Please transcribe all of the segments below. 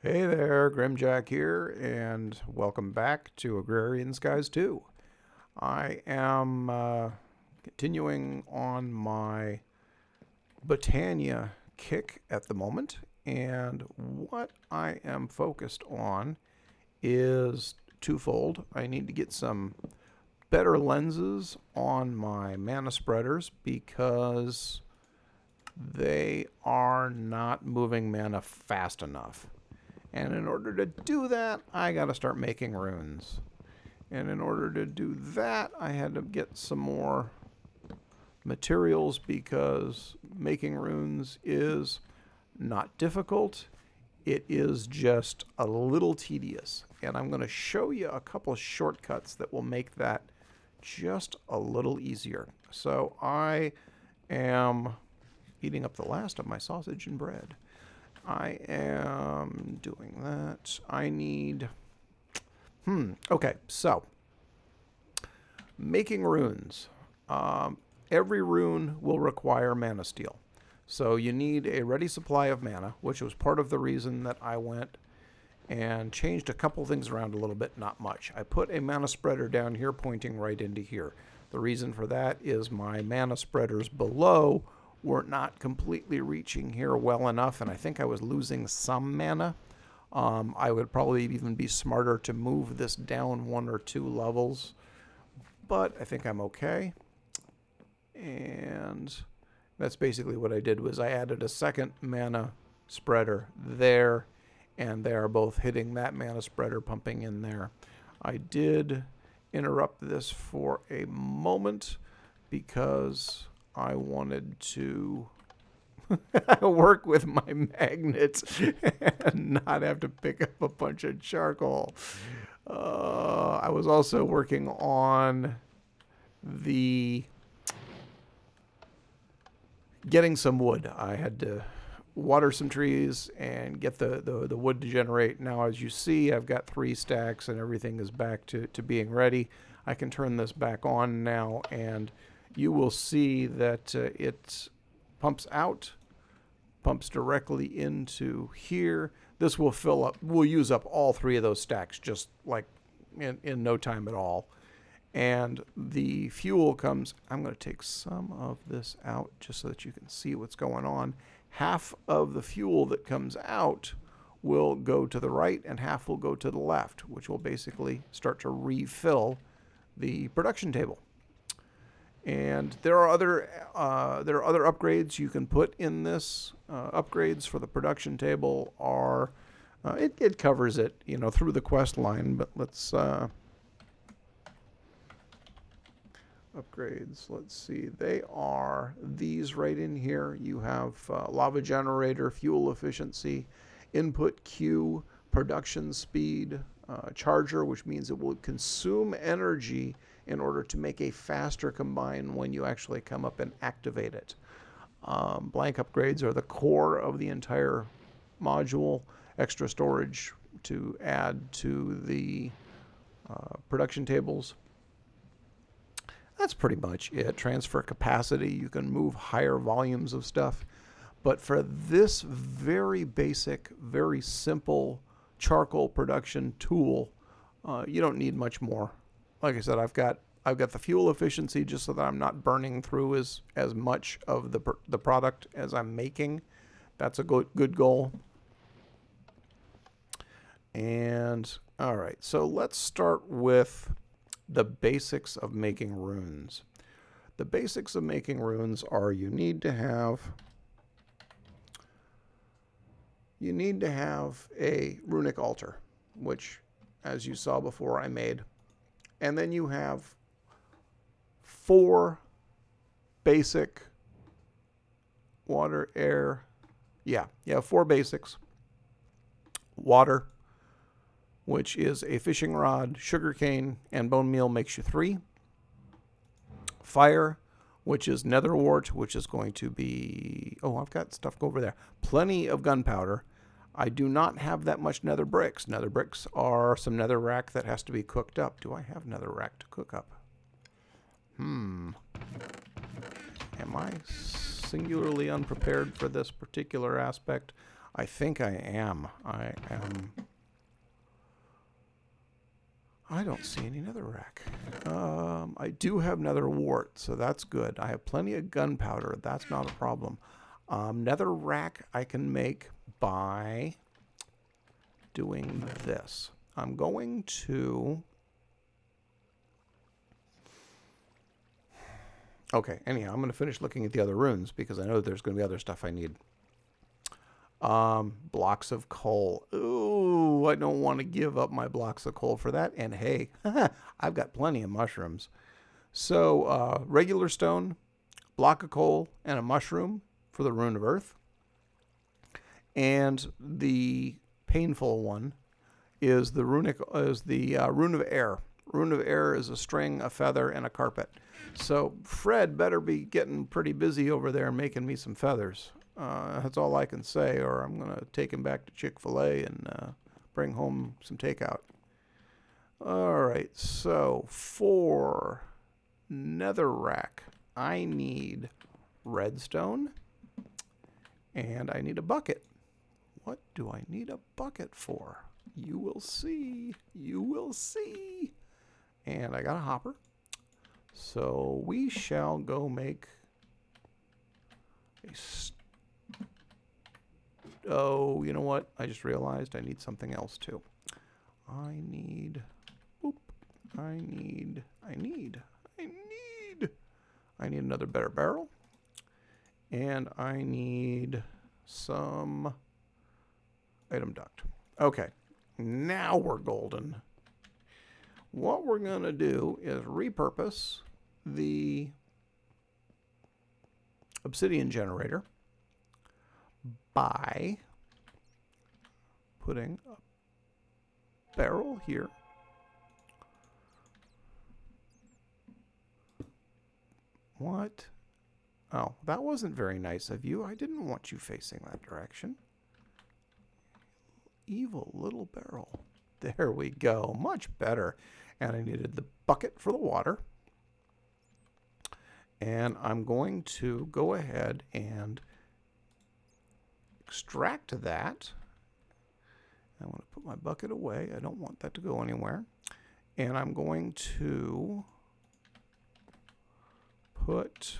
Hey there, Grimjahk here, and welcome back to Agrarian Skies 2. I am continuing on my Botania kick at the moment, and what I am focused on is twofold. I need to get some better lenses on my mana spreaders because they are not moving mana fast enough. And in order to do that, I got to start making runes. And in order to do that, I had to get some more materials because making runes is not difficult. It is just a little tedious. And I'm going to show you a couple of shortcuts that will make that just a little easier. So I am eating up the last of my sausage and bread. I am doing that. I need... Okay, so making runes. Every rune will require mana steel. So you need a ready supply of mana, which was part of the reason that I went and changed a couple things around a little bit, not much. I put a mana spreader down here pointing right into here. The reason for that is my mana spreaders below were not completely reaching here well enough, and I think I was losing some mana. I would probably even be smarter to move this down 1 or 2 levels, but I think I'm okay. And that's basically what I did, was I added a second mana spreader there, and they are both hitting that mana spreader pumping in there. I did interrupt this for a moment because I wanted to work with my magnets and not have to pick up a bunch of charcoal. I was also working on the getting some wood. I had to water some trees and get the wood to generate. Now, as you see, I've got 3 stacks and everything is back to being ready. I can turn this back on now, and you will see that it pumps out, pumps directly into here. This will fill up, we'll use up all 3 of those stacks just like in no time at all. And the fuel comes, I'm going to take some of this out just so that you can see what's going on. Half of the fuel that comes out will go to the right and half will go to the left, which will basically start to refill the production table. And there are other upgrades you can put in this. Upgrades for the production table are it covers it, through the quest line. But let's upgrades. Let's see. They are these right in here. You have lava generator, fuel efficiency, input queue, production speed, charger, which means it will consume energy in order to make a faster combine when you actually come up and activate it. Blank upgrades are the core of the entire module. Extra storage to add to the production tables. That's pretty much it. Transfer capacity, you can move higher volumes of stuff. But for this very basic, very simple charcoal production tool, you don't need much more. Like I said, I've got the fuel efficiency just so that I'm not burning through as much of the product as I'm making. That's a good goal. And all right, so let's start with the basics of making runes. The basics of making runes are you need to have a runic altar, which, as you saw before, I made. And then you have 4 basic water, air. Yeah, 4 basics. Water, which is a fishing rod, sugarcane, and bone meal makes you 3. Fire, which is netherwort, which is going to be... Oh, I've got stuff over there. Plenty of gunpowder. I do not have that much nether bricks. Nether bricks are some netherrack that has to be cooked up. Do I have netherrack to cook up? Am I singularly unprepared for this particular aspect? I think I am. I am. I don't see any netherrack. I do have nether wart, so that's good. I have plenty of gunpowder. That's not a problem. Netherrack I can make by doing this. I'm going to... Okay, anyhow, I'm going to finish looking at the other runes because I know there's going to be other stuff I need. Blocks of coal. Ooh, I don't want to give up my blocks of coal for that. And hey, I've got plenty of mushrooms. So, regular stone, block of coal, and a mushroom for the rune of earth. And the painful one is the rune of air. Rune of air is a string, a feather, and a carpet. So Fred better be getting pretty busy over there making me some feathers. That's all I can say, or I'm going to take him back to Chick-fil-A and bring home some takeout. All right, so for netherrack, I need redstone, and I need a bucket. What do I need a bucket for? You will see. You will see. And I got a hopper. So we shall go make a... Oh, you know what? I just realized I need something else too. I need another better barrel. And I need some item duct. Okay, now we're golden. What we're going to do is repurpose the obsidian generator by putting a barrel here. What? Oh, that wasn't very nice of you. I didn't want you facing that direction. Evil little barrel. There we go. Much better. And I needed the bucket for the water. And I'm going to go ahead and extract that. I want to put my bucket away. I don't want that to go anywhere. And I'm going to put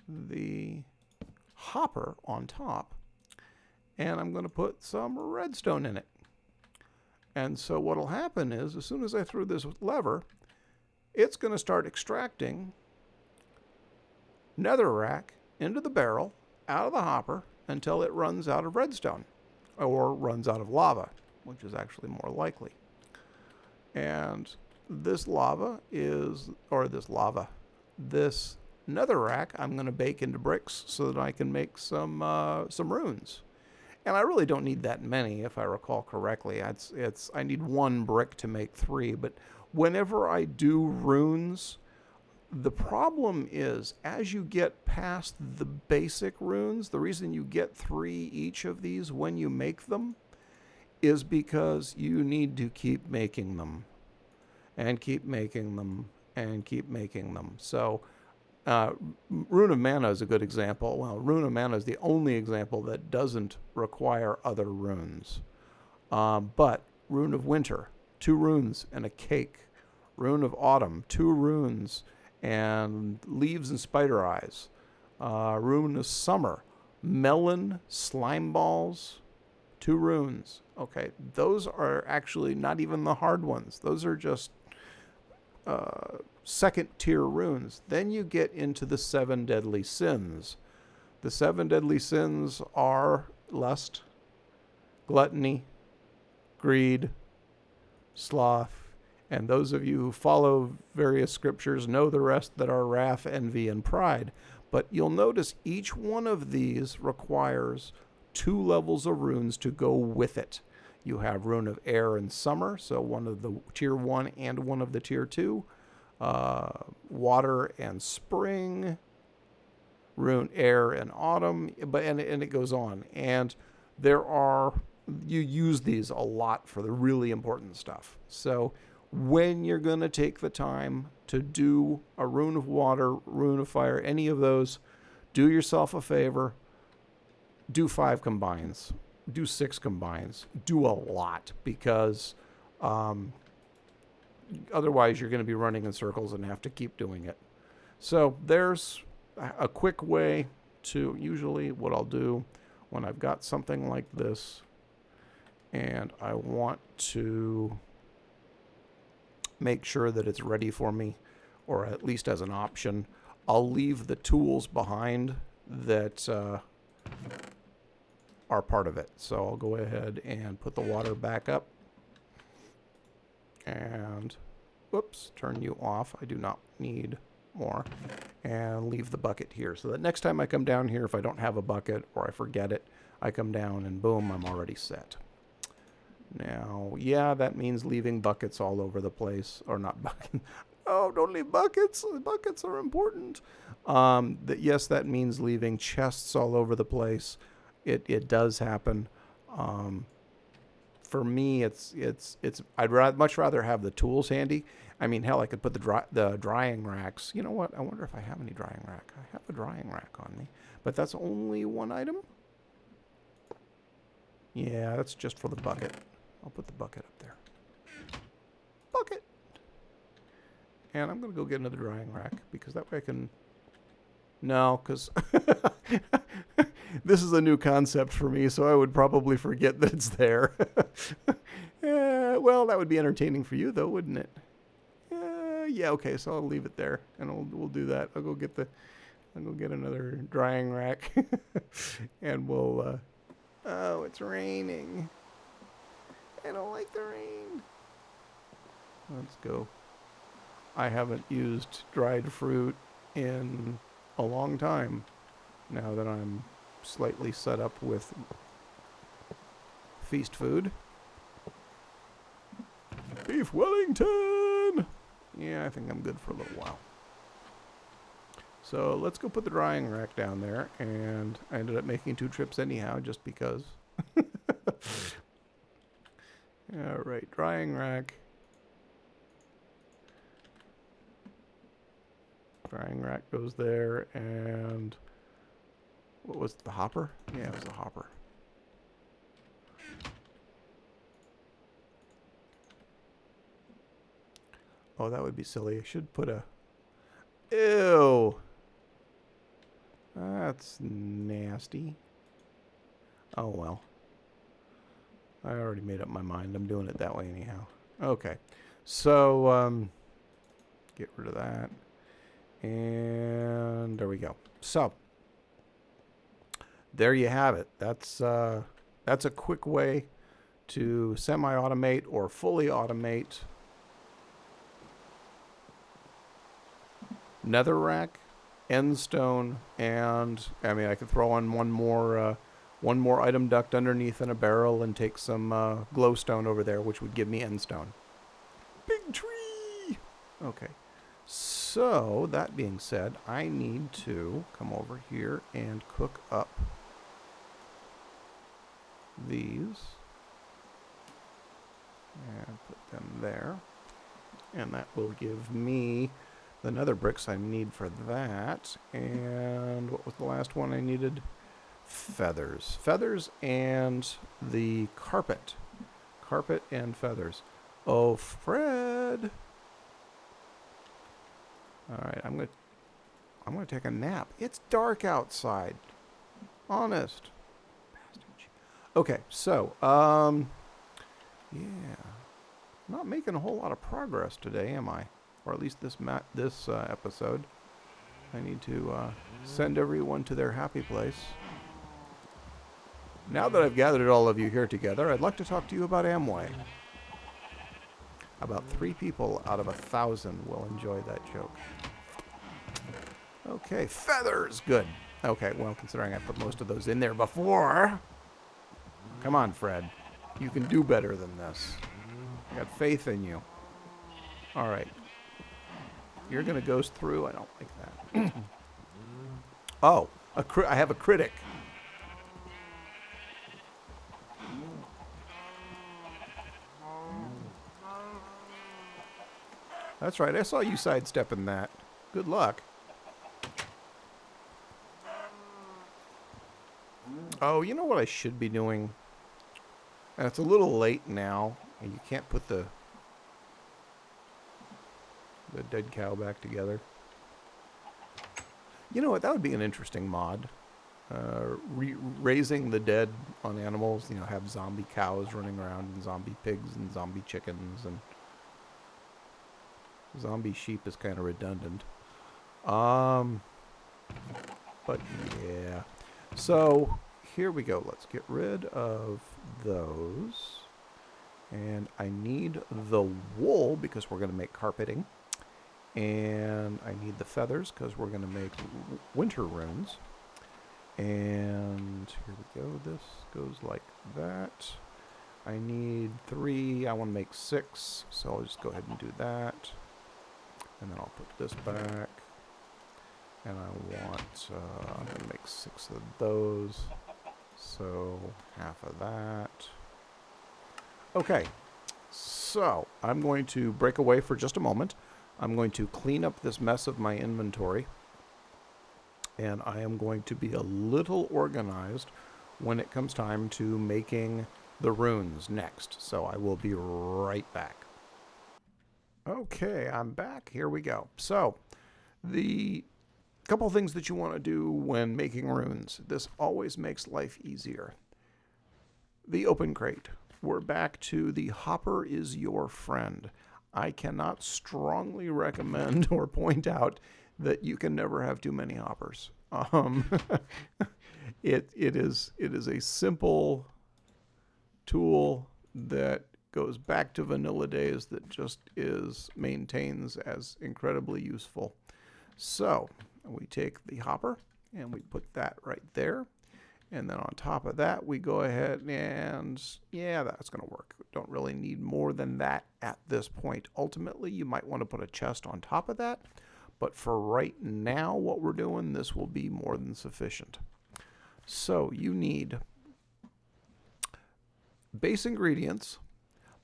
the hopper on top. And I'm going to put some redstone in it. And so what will happen is, as soon as I throw this lever, it's going to start extracting netherrack into the barrel, out of the hopper, until it runs out of redstone, or runs out of lava, which is actually more likely. And this this netherrack, I'm going to bake into bricks so that I can make some runes. And I really don't need that many, if I recall correctly. I need 1 brick to make 3. But whenever I do runes, the problem is, as you get past the basic runes, the reason you get 3 each of these when you make them is because you need to keep making them, and keep making them, and keep making them. So Rune of Mana is a good example. Well, Rune of Mana is the only example that doesn't require other runes. But Rune of Winter, 2 runes and a cake. Rune of Autumn, 2 runes and leaves and spider eyes. Rune of Summer, melon, slime balls, 2 runes. Okay, those are actually not even the hard ones. Those are just second tier runes. Then you get into the 7 deadly sins. The 7 deadly sins are lust, gluttony, greed, sloth, and those of you who follow various scriptures know the rest that are wrath, envy, and pride. But you'll notice each one of these requires 2 levels of runes to go with it. You have Rune of Air and Summer, so one of the Tier 1 and one of the Tier 2. Water and Spring. Rune Air and Autumn. And it goes on. And you use these a lot for the really important stuff. So when you're going to take the time to do a Rune of Water, Rune of Fire, any of those, do yourself a favor. do 5 combines, do 6 combines, do a lot, because otherwise you're going to be running in circles and have to keep doing it. So there's a quick way to, usually what I'll do when I've got something like this and I want to make sure that it's ready for me, or at least as an option, I'll leave the tools behind that are part of it. So I'll go ahead and put the water back up and, whoops, turn you off. I do not need more. And leave the bucket here, so that next time I come down here, if I don't have a bucket or I forget it, I come down and boom, I'm already set. Now, yeah, that means leaving buckets all over the place, or not buckets. Oh, don't leave buckets. Buckets are important. Yes, that means leaving chests all over the place. It does happen. For me, I'd much rather have the tools handy. I mean, hell, I could put the drying racks. You know what? I wonder if I have any drying rack. I have a drying rack on me, but that's only one item. Yeah, that's just for the bucket. I'll put the bucket up there. Bucket. And I'm going to go get another drying rack, because that way I can... No, because this is a new concept for me, so I would probably forget that it's there. Well, that would be entertaining for you, though, wouldn't it? Yeah, okay, so I'll leave it there, and we'll do that. I'll go get another drying rack, and we'll... Oh, it's raining. I don't like the rain. Let's go. I haven't used dried fruit in a long time, now that I'm slightly set up with feast food. Beef Wellington! Yeah, I think I'm good for a little while. So let's go put the drying rack down there, and I ended up making 2 trips anyhow, just because. Alright, drying rack. Drying rack goes there, and what was it, the hopper? Yeah, it was the hopper. Oh, that would be silly. I should put a... Ew! That's nasty. Oh, well. I already made up my mind. I'm doing it that way anyhow. Okay. So, get rid of that. And there we go. So, there you have it. That's a quick way to semi-automate or fully automate netherrack, endstone, and I mean I could throw on one more item duct underneath in a barrel and take some glowstone over there, which would give me endstone. Big tree. Okay. So that being said, I need to come over here and cook up these and put them there, and that will give me the nether bricks I need for that. And what was the last one I needed? Feathers. Feathers and the carpet. Carpet and feathers. Oh, Fred. Alright, I'm gonna take a nap. It's dark outside. Honest. Okay, so, yeah. Not making a whole lot of progress today, am I? Or at least this episode. I need to send everyone to their happy place. Now that I've gathered all of you here together, I'd like to talk to you about Amway. About 3 people out of 1,000 will enjoy that joke. Okay, feathers! Good. Okay, well, considering I put most of those in there before... Come on, Fred. You can do better than this. I got faith in you. Alright. You're going to go through. I don't like that. Oh, I have a critic. That's right. I saw you sidestepping that. Good luck. Oh, you know what I should be doing? And it's a little late now, and you can't put the dead cow back together. You know what? That would be an interesting mod. Raising the dead on animals. You know, have zombie cows running around, and zombie pigs, and zombie chickens, and zombie sheep is kind of redundant. But yeah. So here we go. Let's get rid of those. And I need the wool because we're going to make carpeting. And I need the feathers because we're going to make winter runes. And here we go. This goes like that. I need 3. I want to make 6. So I'll just go ahead and do that. And then I'll put this back. And I want, I'm going to make 6 of those. So half of that. Okay. So I'm going to break away for just a moment. I'm going to clean up this mess of my inventory. And I am going to be a little organized when it comes time to making the runes next. So I will be right back. Okay, I'm back. Here we go. So the couple things that you want to do when making runes. This always makes life easier. The open crate. We're back to the hopper is your friend. I cannot strongly recommend or point out that you can never have too many hoppers. It is a simple tool that goes back to vanilla days that just maintains as incredibly useful. So we take the hopper and we put that right there. And then on top of that, we go ahead and, yeah, that's going to work. Don't really need more than that at this point. Ultimately, you might want to put a chest on top of that. But for right now, what we're doing, this will be more than sufficient. So you need base ingredients,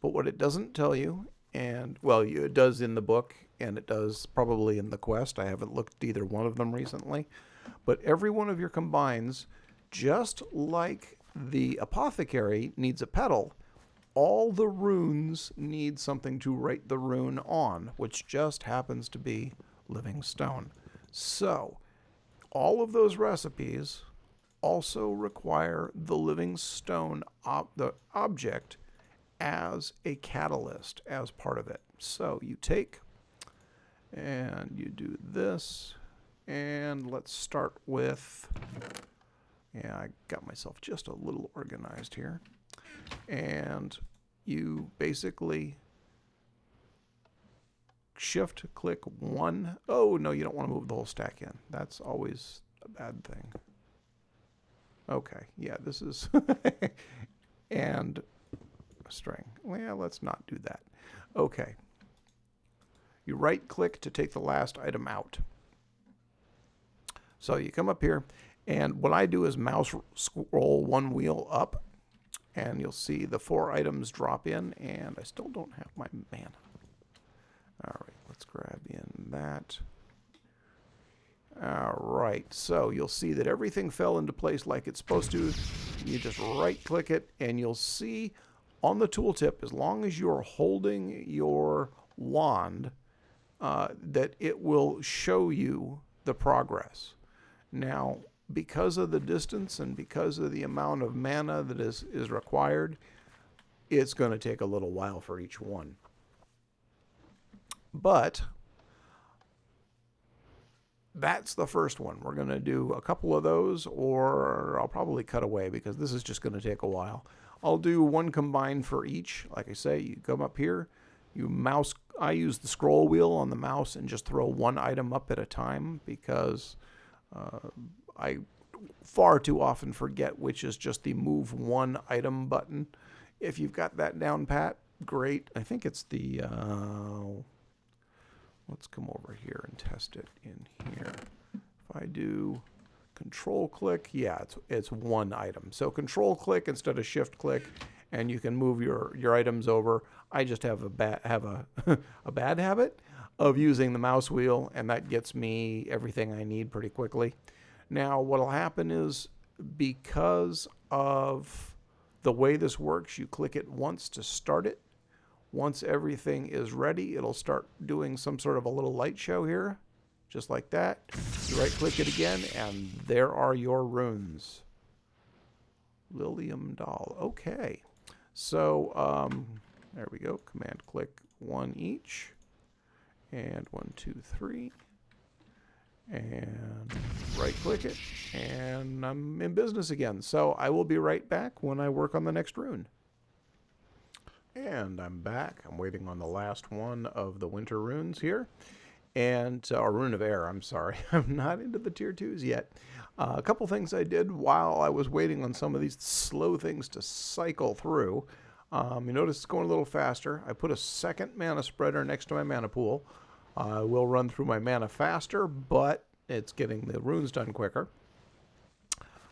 but what it doesn't tell you, and, well, it does in the book, and it does probably in the quest. I haven't looked at either one of them recently. But every one of your combines, just like the apothecary needs a pedal, all the runes need something to write the rune on, which just happens to be living stone. So all of those recipes also require the living stone, the object, as a catalyst as part of it. So you take and you do this, and let's start with, yeah, I got myself just a little organized here. And you basically shift click 1. Oh, no, you don't want to move the whole stack in. That's always a bad thing. Okay, yeah, this is, and a string. Well, let's not do that. Okay. You right click to take the last item out. So you come up here, and what I do is mouse scroll 1 wheel up, and you'll see the 4 items drop in, and I still don't have my mana. All right, let's grab in that. All right, so you'll see that everything fell into place like it's supposed to. You just right click it, and you'll see on the tooltip, as long as you're holding your wand, that it will show you the progress. Now, because of the distance and because of the amount of mana that is required, it's going to take a little while for each one. But that's the first one. We're going to do a couple of those, or I'll probably cut away because this is just going to take a while. I'll do 1 combined for each. Like I say, you come up here, you mouse. I use the scroll wheel on the mouse and just throw 1 item up at a time because I far too often forget which is just the move 1 item button. If you've got that down pat, great. I think it's the, let's come over here and test it in here. If I do control click, yeah, it's 1 item. So control click instead of shift click, and you can move your items over. I just have a bad habit of using the mouse wheel, and that gets me everything I need pretty quickly. Now, what'll happen is because of the way this works, you click it once to start it. Once everything is ready, it'll start doing some sort of a little light show here, just like that. You right-click it again, and there are your runes. Lilium doll. Okay. So, there we go. Command-click one each. And 1, 2, 3. And right-click it. And I'm in business again. So I will be right back when I work on the next rune. And I'm back. I'm waiting on the last one of the winter runes here. And, or rune of air, I'm sorry. I'm not into the tier 2s yet. A couple things I did while I was waiting on some of these slow things to cycle through. You notice it's going a little faster. I put a second mana spreader next to my mana pool. I will run through my mana faster, but it's getting the runes done quicker.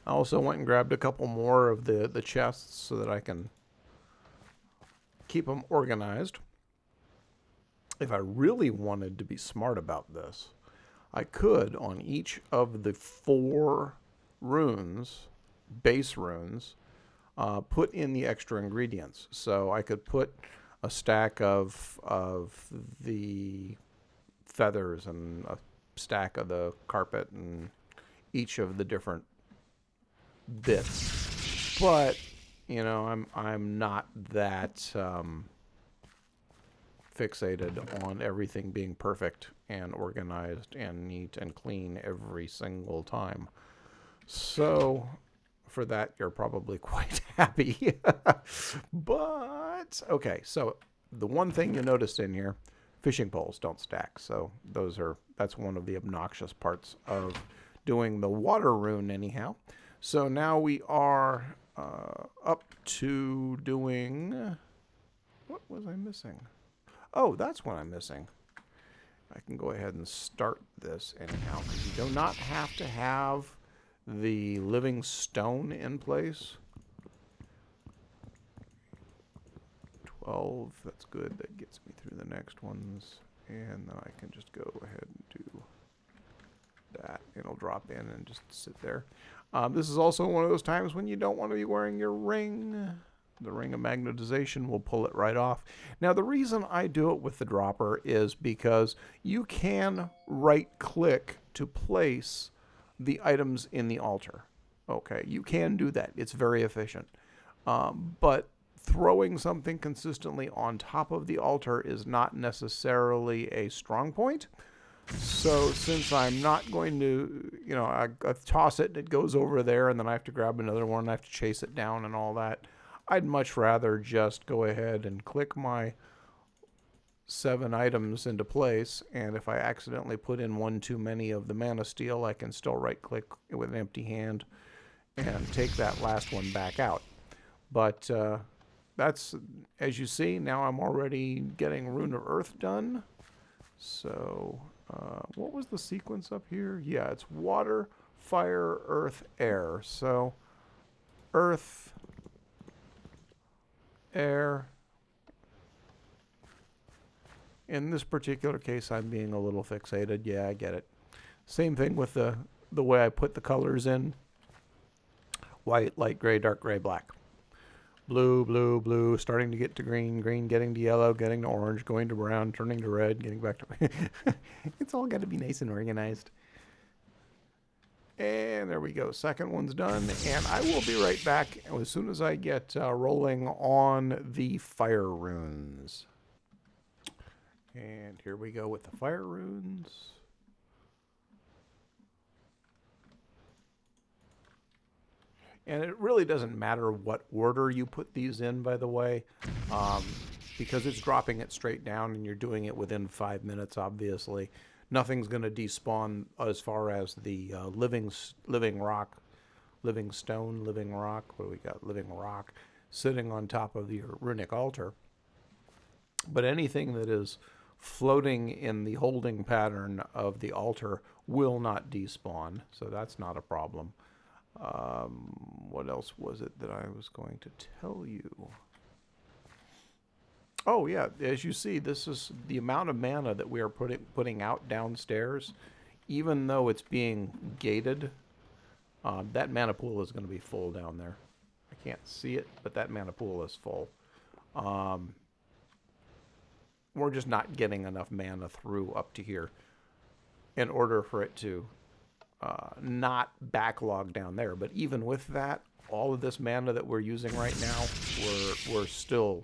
I also went and grabbed a couple more of the chests so that I can keep them organized. If I really wanted to be smart about this, I could, on each of the 4 runes, base runes, put in the extra ingredients. So I could put a stack of the feathers and a stack of the carpet and each of the different bits. But, you know, I'm not that fixated on everything being perfect and organized and neat and clean every single time. So for that, you're probably quite happy. But, okay, so the one thing you noticed in here, fishing poles don't stack. So that's one of the obnoxious parts of doing the water rune anyhow. So now we are up to doing, what was I missing? Oh, that's what I'm missing. I can go ahead and start this anyhow, because you do not have to have the living stone in place. 12, that's good. That gets me through the next ones. And then I can just go ahead and do that. It'll drop in and just sit there. This is also one of those times when you don't want to be wearing your ring. The ring of magnetization will pull it right off. Now, the reason I do it with the dropper is because you can right-click to place the items in the altar. Okay, you can do that. It's very efficient. But throwing something consistently on top of the altar is not necessarily a strong point. So since I'm not going to, you know, I toss it and it goes over there and then I have to grab another one and I have to chase it down and all that, I'd much rather just go ahead and click my 7 items into place, and if I accidentally put in one too many of the mana steel, I can still right-click with an empty hand and take that last one back out. But that's, as you see, now I'm already getting Rune of Earth done. So what was the sequence up here? Yeah, it's water, fire, earth, air. So earth, air. In this particular case, I'm being a little fixated. Yeah, I get it. Same thing with the way I put the colors in. White, light gray, dark gray, black. Blue, blue, blue, starting to get to green, green getting to yellow, getting to orange, going to brown, turning to red, getting back to... It's all got to be nice and organized. And there we go. Second one's done. And I will be right back as soon as I get rolling on the fire runes. And here we go with the fire runes. And it really doesn't matter what order you put these in, by the way, because it's dropping it straight down and you're doing it within 5 minutes, obviously. Nothing's going to despawn as far as the living rock, living stone, living rock. What do we got? Living rock sitting on top of your runic altar. But anything that is floating in the holding pattern of the altar will not despawn, so that's not a problem. What else was it that I was going to tell you? Oh, yeah, as you see, this is the amount of mana that we are putting out downstairs, even though it's being gated. That mana pool is going to be full down there. I can't see it, but that mana pool is full. We're just not getting enough mana through up to here in order for it to not backlog down there. But even with that, all of this mana that we're using right now, we're still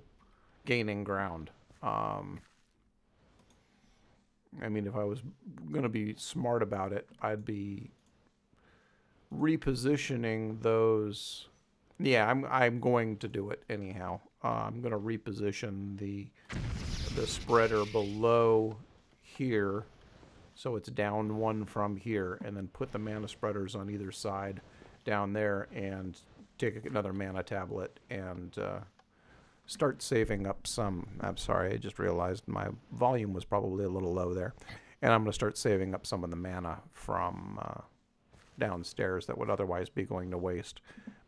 gaining ground. I mean, if I was going to be smart about it, I'd be repositioning those. Yeah, I'm going to do it anyhow. I'm going to reposition the spreader below here, so it's down one from here, and then put the mana spreaders on either side down there, and take another mana tablet and start saving up some. I'm sorry, I just realized my volume was probably a little low there. And I'm going to start saving up some of the mana from downstairs that would otherwise be going to waste,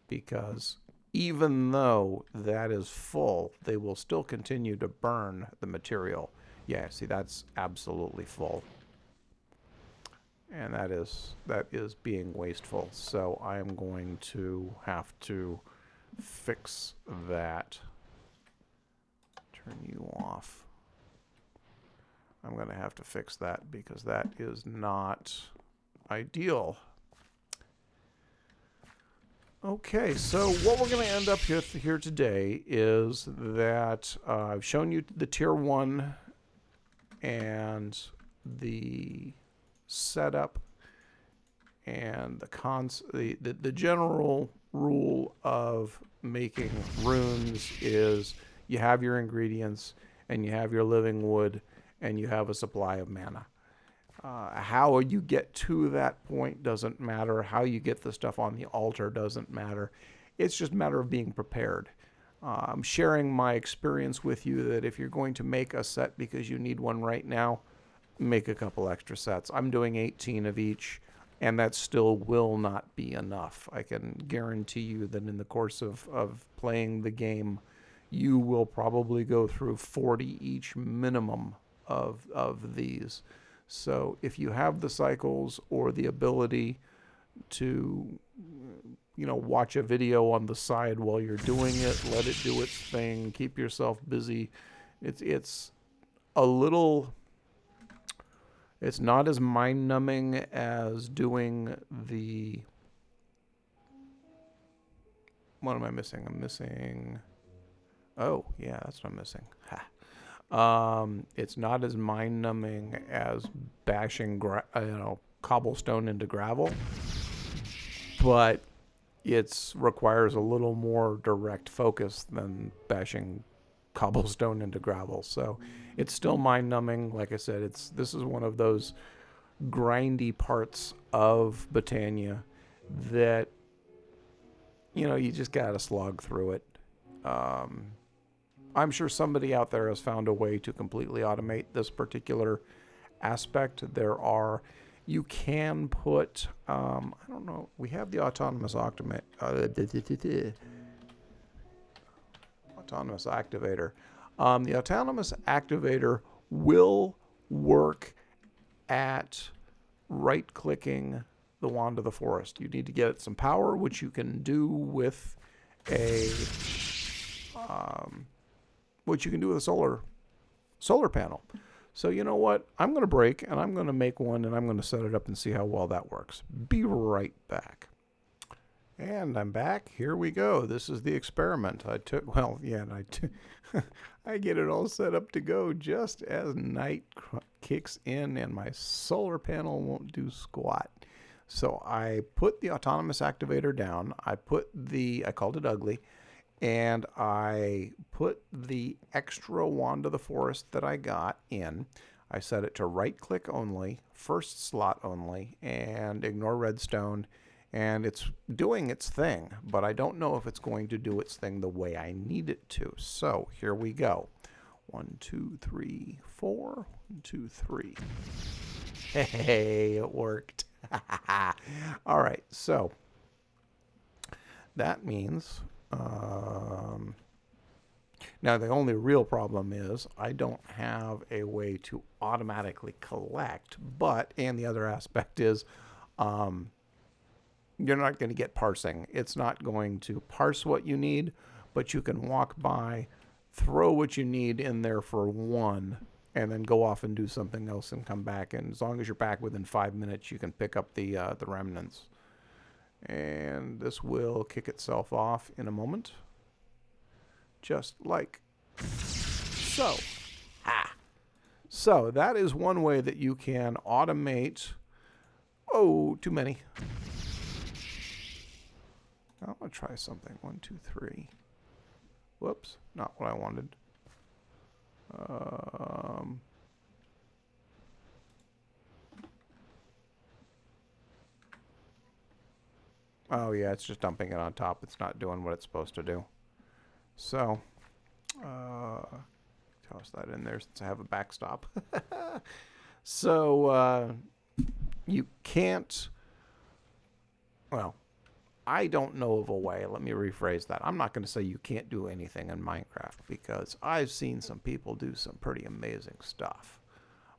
because even though that is full, they will still continue to burn the material. Yeah, see, that's absolutely full. And that is being wasteful. So I am going to have to fix that. Turn you off. I'm going to have to fix that because that is not ideal. Okay, so what we're going to end up here today is that I've shown you the tier 1 and the setup and the general rule of making runes is you have your ingredients and you have your living wood and you have a supply of mana. How you get to that point doesn't matter. How you get the stuff on the altar doesn't matter. It's just a matter of being prepared. I'm sharing my experience with you that if you're going to make a set because you need one right now, make a couple extra sets. I'm doing 18 of each, and that still will not be enough. I can guarantee you that in the course of playing the game, you will probably go through 40 each minimum of these. So if you have the cycles or the ability to, watch a video on the side while you're doing it, let it do its thing, keep yourself busy. It's not as mind-numbing as doing the... What am I missing? I'm missing... Oh, yeah, that's what I'm missing. Ha. It's not as mind-numbing as bashing cobblestone into gravel, but it requires a little more direct focus than bashing cobblestone into gravel. So it's still mind-numbing. Like I said, this is one of those grindy parts of Botania that you just gotta slog through it. I'm sure somebody out there has found a way to completely automate this particular aspect. You can put, I don't know, we have the autonomous activator. The autonomous activator will work at right-clicking the Wand of the Forest. You need to get it some power, which you can do with a solar panel. So you know what? I'm going to break, and I'm going to make one, and I'm going to set it up and see how well that works. Be right back. And I'm back. Here we go. This is the experiment. I get it all set up to go just as night kicks in and my solar panel won't do squat. So I put the autonomous activator down. I called it ugly, and I put the extra Wand of the Forest that I got in. I set it to right click only, first slot only, and ignore redstone. And it's doing its thing, but I don't know if it's going to do its thing the way I need it to. So here we go. 1, 2, 3, 4. 1, 2, 3. Hey, it worked. All right, so that means now the only real problem is I don't have a way to automatically collect, and the other aspect is you're not going to get parsing. It's not going to parse what you need, but you can walk by, throw what you need in there for 1, and then go off and do something else and come back. And as long as you're back within 5 minutes, you can pick up the remnants. And this will kick itself off in a moment. Just like so. So that is one way that you can automate. Oh, too many. I want to try something. 1, 2, 3. Whoops, not what I wanted. Oh yeah, it's just dumping it on top. It's not doing what it's supposed to do. So, toss that in there since I have a backstop. So, you can't, well, I don't know of a way. Let me rephrase that. I'm not going to say you can't do anything in Minecraft, because I've seen some people do some pretty amazing stuff.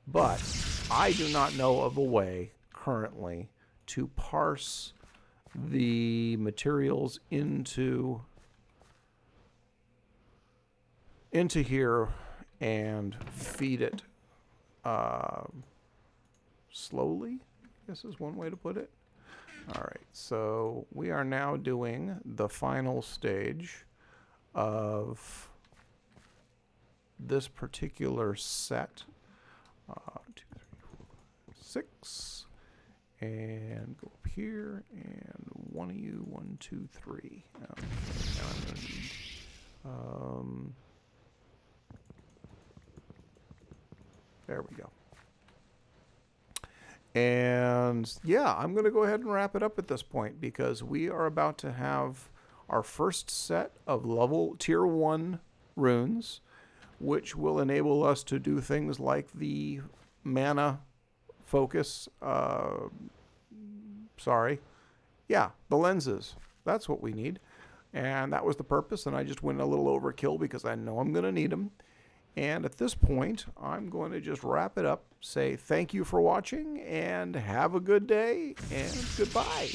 But I do not know of a way currently to parse the materials into here and feed it slowly, I guess is one way to put it. All right, so we are now doing the final stage of this particular set. 2, 3, 4, 6, and go up here, and one of you, 1, 2, 3. Okay, now I'm going to need, there we go. And yeah, I'm going to go ahead and wrap it up at this point, because we are about to have our first set of tier 1 runes, which will enable us to do things like the mana focus. Yeah, the lenses. That's what we need. And that was the purpose, and I just went a little overkill because I know I'm going to need them. And at this point, I'm going to just wrap it up, say thank you for watching, and have a good day, and goodbye.